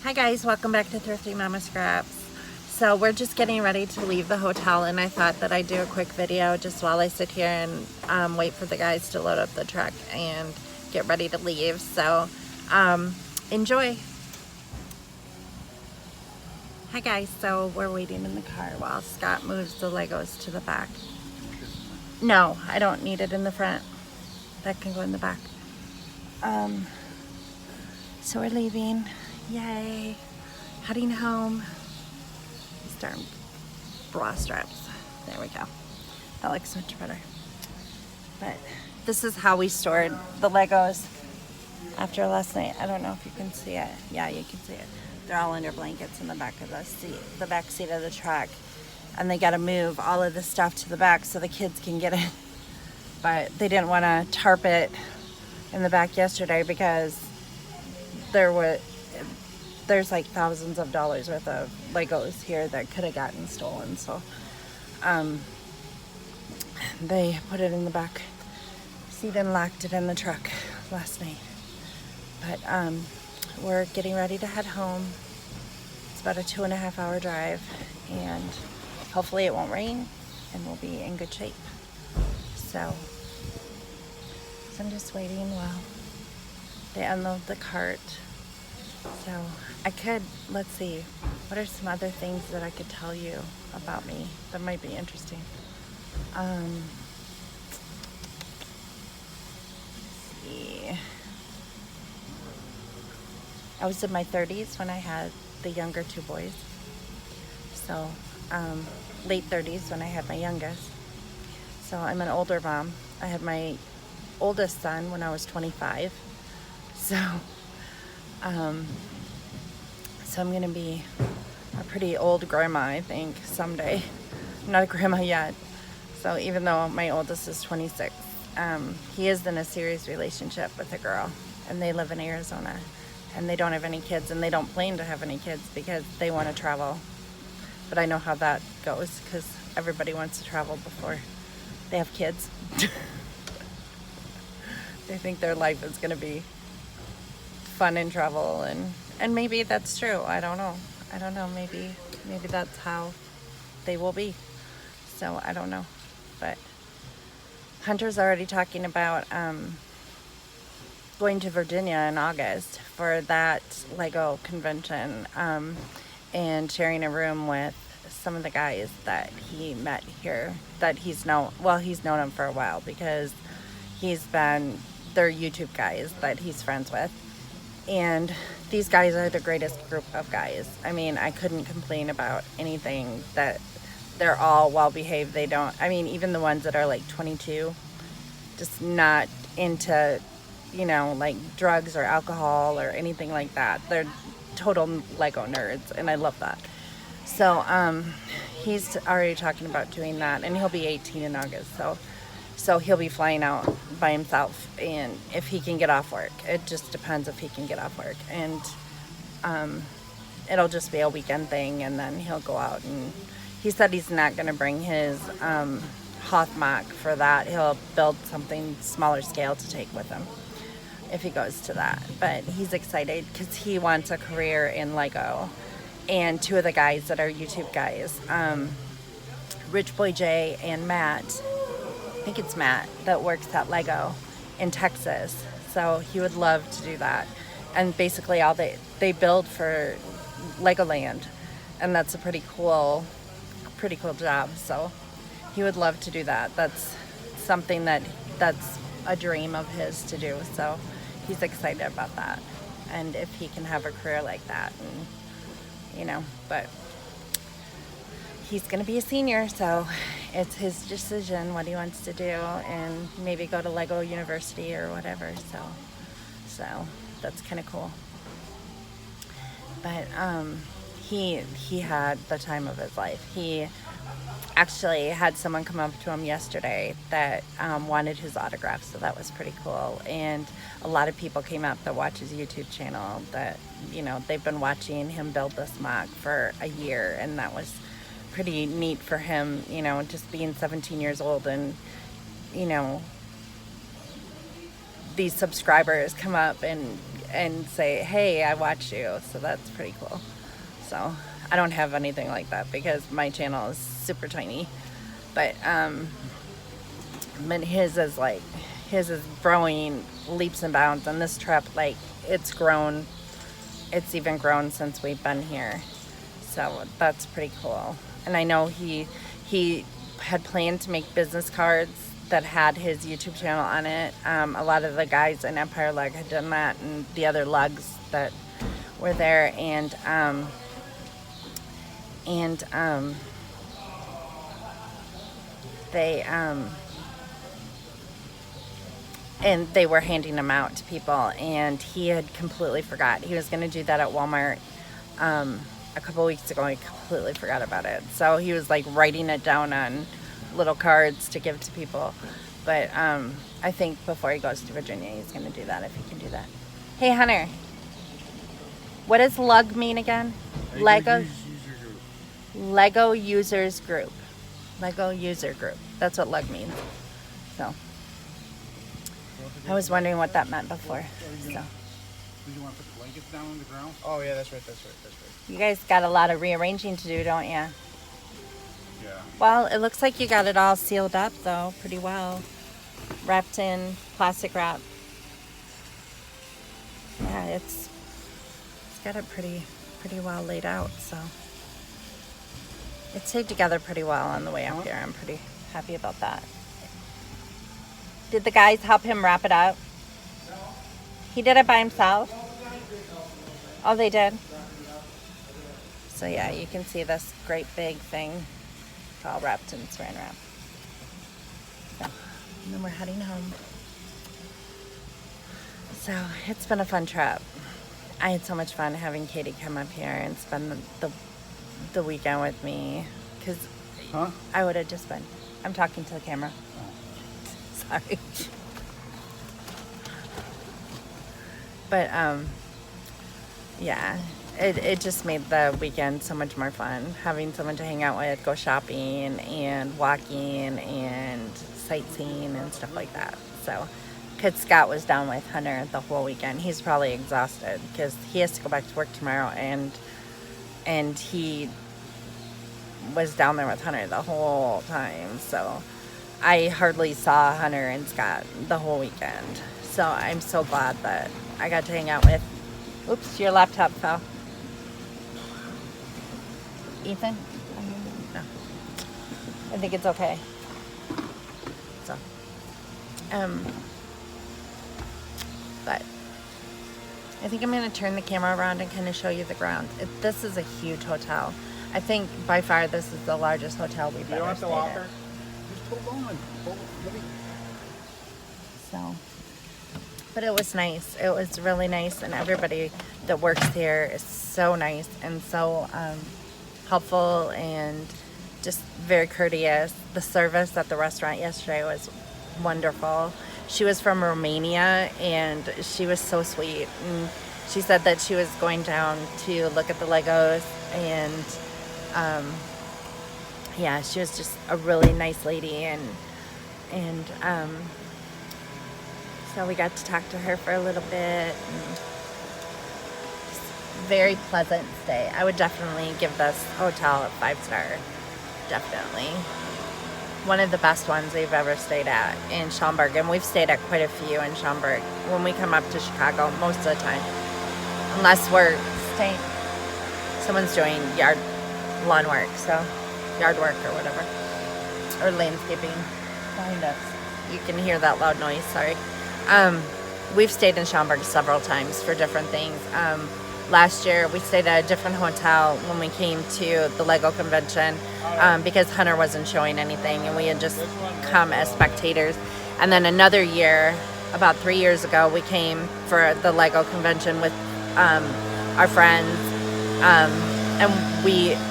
Hi guys, welcome back to Thrifty Mama Scraps. So we're just getting ready to leave the hotel, and I thought that I'd do a quick video just while I sit here and wait for the guys to load up the truck and get ready to leave. So enjoy. Hi guys, so we're waiting in the car while Scott moves the Legos to the back. No, I don't need it in the front. That can go in the back. So we're leaving. Yay. Heading home. Start bra straps. There we go. That looks much better. But this is how we stored the Legos after last night. I don't know if you can see it. Yeah, you can see it. They're all under blankets in the back of the seat, the back seat of the truck. And they got to move all of the stuff to the back so the kids can get it. But they didn't want to tarp it in the back yesterday because there's like thousands of dollars worth of Legos here that could have gotten stolen. So they put it in the back seat and locked it in the truck last night. But we're getting ready to head home. It's about a 2.5 hour drive, and hopefully it won't rain and we'll be in good shape. So I'm just waiting while they unload the cart. So I could, let's see, what are some other things that I could tell you about me that might be interesting? Let's see. I was in my 30s when I had the younger two boys. So late 30s when I had my youngest. So I'm an older mom. I had my oldest son when I was 25. So I'm gonna be a pretty old grandma, I think, someday. I'm not a grandma yet. So even though my oldest is 26, he is in a serious relationship with a girl, and they live in Arizona, and they don't have any kids, and they don't plan to have any kids because they want to travel. But I know how that goes because everybody wants to travel before they have kids. They think their life is gonna be fun and travel, and maybe that's true. I don't know. Maybe that's how they will be. So I don't know. But Hunter's already talking about going to Virginia in August for that Lego convention, and sharing a room with some of the guys that he met here that he's known them for a while because they're YouTube guys that he's friends with. And these guys are the greatest group of guys. I mean, I couldn't complain about anything. That they're all well behaved. Even the ones that are like 22, just not into, like drugs or alcohol or anything like that. They're total Lego nerds, and I love that. So he's already talking about doing that, and he'll be 18 in August. So he'll be flying out by himself, and if he can get off work. It just depends if he can get off work. And it'll just be a weekend thing, and then he'll go out. And he said he's not going to bring his Hothmach for that. He'll build something smaller scale to take with him if he goes to that. But he's excited because he wants a career in Lego. And two of the guys that are YouTube guys, Rich Boy J and Matt, I think it's Matt, that works at Lego in Texas. So he would love to do that. And basically all they build for Legoland, and that's a pretty cool job. So he would love to do that. That's something that's a dream of his to do. So he's excited about that. And if he can have a career like that, and but he's going to be a senior, so it's his decision what he wants to do, and maybe go to Lego University or whatever. So that's kind of cool. But he had the time of his life. He actually had someone come up to him yesterday that wanted his autograph, so that was pretty cool. And a lot of people came up that watch his YouTube channel that they've been watching him build this mock for a year, and that was pretty neat for him, just being 17 years old, and these subscribers come up and and say, hey, I watched you. So that's pretty cool. So I don't have anything like that because my channel is super tiny. But his is growing leaps and bounds. And this trip, like, it's grown. It's even grown since we've been here. So that's pretty cool. And I know he had planned to make business cards that had his YouTube channel on it. A lot of the guys in Empire Lug had done that, and the other lugs that were there, and they were handing them out to people, and he had completely forgot. He was going to do that at Walmart a couple weeks ago. He completely forgot about it. So he was like writing it down on little cards to give to people. But I think before he goes to Virginia, he's going to do that, if he can do that. Hey, Hunter, what does LUG mean again? Lego Users Group. Lego User Group. That's what LUG means. So I was wondering what that meant before. So. Did you want to put the blankets down on the ground? Oh yeah, that's right. You guys got a lot of rearranging to do, don't you? Yeah. Well, it looks like you got it all sealed up, though, pretty well. Wrapped in plastic wrap. Yeah, it's got it pretty well laid out, so. It stayed together pretty well on the way up here. I'm pretty happy about that. Did the guys help him wrap it up? No. He did it by himself? Oh, they did? So yeah, you can see this great big thing. It's all wrapped in saran wrap. So, and then we're heading home. So it's been a fun trip. I had so much fun having Katie come up here and spend the weekend with me. Because I would have just been... I'm talking to the camera. Sorry. But yeah, it just made the weekend so much more fun, having someone to hang out with, go shopping and walking and sightseeing and stuff like that. So, because Scott was down with Hunter the whole weekend. He's probably exhausted because he has to go back to work tomorrow, and he was down there with Hunter the whole time. So I hardly saw Hunter and Scott the whole weekend. So I'm so glad that I got to hang out with... Oops, your laptop fell. Ethan? No. I think it's okay. So, but I think I'm going to turn the camera around and kind of show you the grounds. This is a huge hotel. I think by far this is the largest hotel we've ever stayed at. Just hold on. So, but it was nice. It was really nice, and everybody that works here is so nice and so helpful and just very courteous. The service at the restaurant yesterday was wonderful. She was from Romania, and she was so sweet. And she said that she was going down to look at the Legos, and yeah, she was just a really nice lady, and so we got to talk to her for a little bit. And very pleasant stay. I would definitely give this hotel a 5-star. Definitely. One of the best ones we've ever stayed at in Schaumburg, and we've stayed at quite a few in Schaumburg when we come up to Chicago most of the time. Unless we're staying, someone's doing lawn work, so yard work or whatever, or landscaping behind us. You can hear that loud noise, sorry. We've stayed in Schaumburg several times for different things. Last year we stayed at a different hotel when we came to the Lego convention because Hunter wasn't showing anything, and we had just come as spectators. And then another year, about 3 years ago, we came for the Lego convention with our friends, and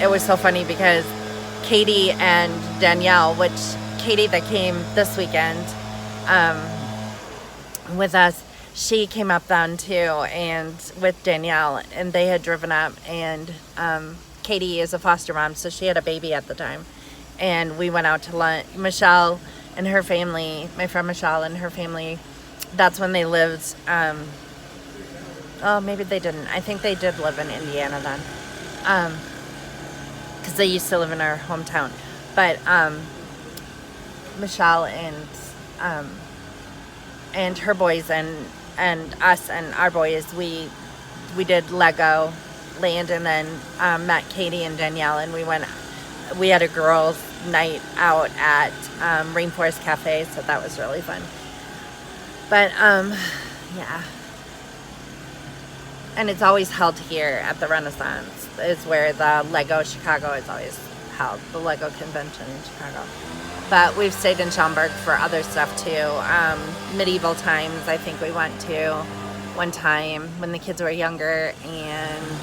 it was so funny because Katie and Danielle, which Katie that came this weekend with us, she came up then too, and with Danielle, and they had driven up, and Katie is a foster mom, so she had a baby at the time, and we went out to lunch. Michelle and her family, my friend Michelle and her family, that's when they lived Oh, maybe they didn't. I think they did live in Indiana then. Because they used to live in our hometown. But Michelle and her boys and us and our boys, we did Lego Land, and then met Katie and Danielle, and we had a girls' night out at Rainforest Cafe, so that was really fun. But yeah. And it's always held here at the Renaissance. Is where the Lego Chicago is always held, the Lego convention in Chicago. But we've stayed in Schaumburg for other stuff too. Medieval times, I think we went to one time when the kids were younger, and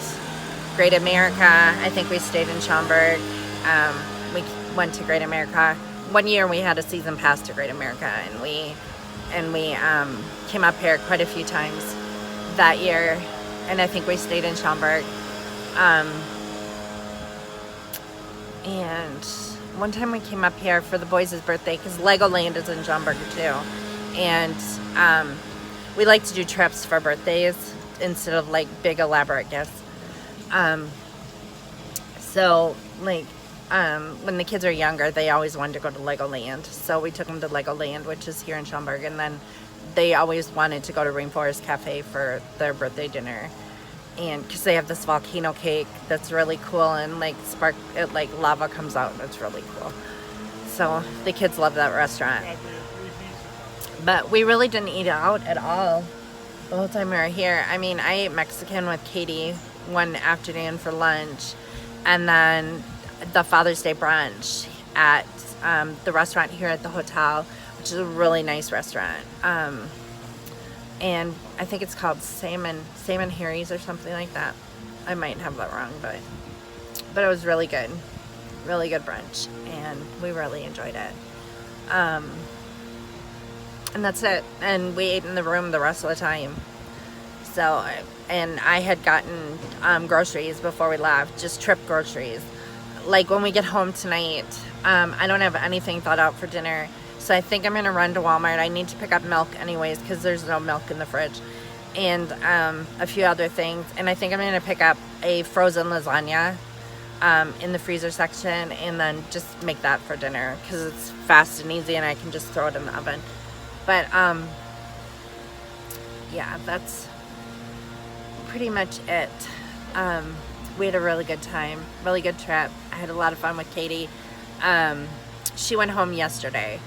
Great America, I think we stayed in Schaumburg. We went to Great America. One year we had a season pass to Great America, and we came up here quite a few times that year, and I think we stayed in Schaumburg. And one time we came up here for the boys' birthday, because Legoland is in Schaumburg too, and we like to do trips for birthdays instead of like big elaborate gifts. So like when the kids are younger, they always wanted to go to Legoland, so we took them to Legoland, which is here in Schaumburg, and then they always wanted to go to Rainforest Cafe for their birthday dinner, and because they have this volcano cake that's really cool, and like lava comes out, and it's really cool. So the kids love that restaurant. But we really didn't eat out at all the whole time we were here. I mean, I ate Mexican with Katie one afternoon for lunch, and then the Father's Day brunch at the restaurant here at the hotel, which is a really nice restaurant. And I think it's called Salmon Harry's or something like that. I might have that wrong, but it was really good brunch, and we really enjoyed it. And that's it. And we ate in the room the rest of the time. So, and I had gotten groceries before we left, just trip groceries. Like when we get home tonight, I don't have anything thought out for dinner, so I think I'm gonna run to Walmart. I need to pick up milk anyways, because there's no milk in the fridge, and a few other things. And I think I'm gonna pick up a frozen lasagna in the freezer section, and then just make that for dinner, because it's fast and easy, and I can just throw it in the oven. But yeah, that's pretty much it. We had a really good time, really good trip. I had a lot of fun with Katie. She went home yesterday,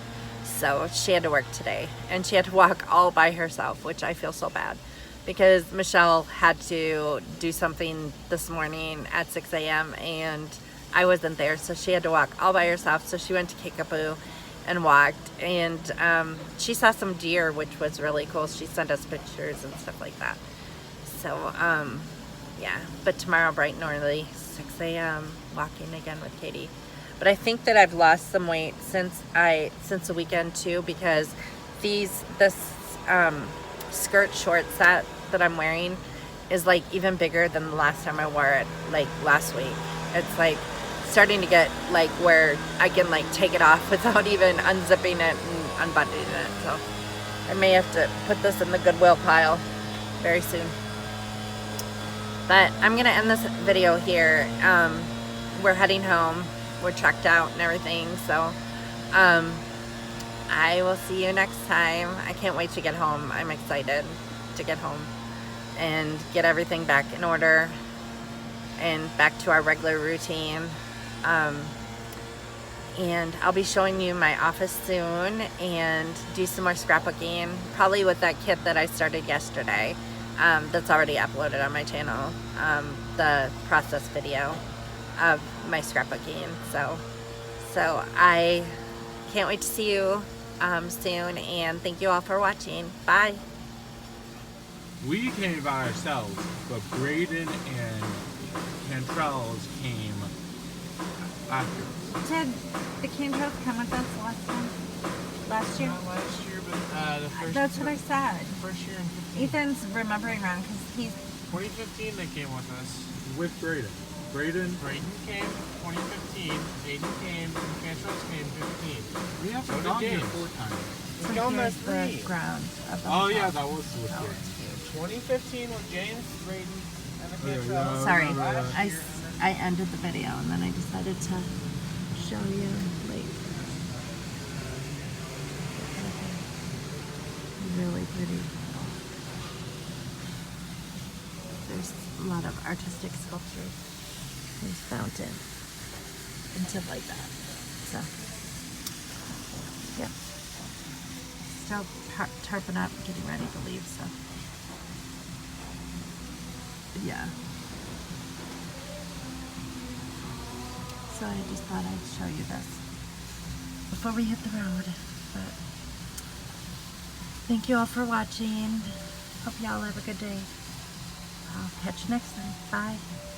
so she had to work today, and she had to walk all by herself, which I feel so bad, because Michelle had to do something this morning at 6 a.m. and I wasn't there, so she had to walk all by herself. So she went to Kickapoo and walked, and she saw some deer, which was really cool. She sent us pictures and stuff like that. So yeah, but tomorrow bright and early, 6 a.m. walking again with Katie. But I think that I've lost some weight since the weekend too, because this skirt short set that I'm wearing is like even bigger than the last time I wore it, like last week. It's like starting to get like where I can like take it off without even unzipping it and unbuttoning it. So I may have to put this in the Goodwill pile very soon. But I'm gonna end this video here. We're heading home. We're checked out and everything, so I will see you next time. I can't wait to get home. I'm excited to get home and get everything back in order and back to our regular routine. And I'll be showing you my office soon and do some more scrapbooking, probably with that kit that I started yesterday. That's already uploaded on my channel, the process video of my scrapbooking. So I can't wait to see you soon, and thank you all for watching. Bye. We came by ourselves, but Braden and Cantrell's came after. Did the Cantrells come with us last year? Not last year, but the first. That's what I said. First year in 15. Ethan's remembering wrong because he's 2015 they came with us. With Braden. Braden came 2015, Aiden came, and Cantrell's came 15. We haven't So did gone here James. 4 times. We've gone there here's the 3. ground of the Oh yeah, house. that was with Oh, you. it's huge. 2015 with James, Braden, and the yeah, Cantrell. yeah. Sorry, remember that. I ended the video and then I decided to show you like really pretty. There's a lot of artistic sculpture. There's fountain and stuff like that. So yeah, still tarping up, getting ready to leave. So yeah. So I just thought I'd show you this before we hit the road. But thank you all for watching. Hope y'all have a good day. I'll catch you next time. Bye.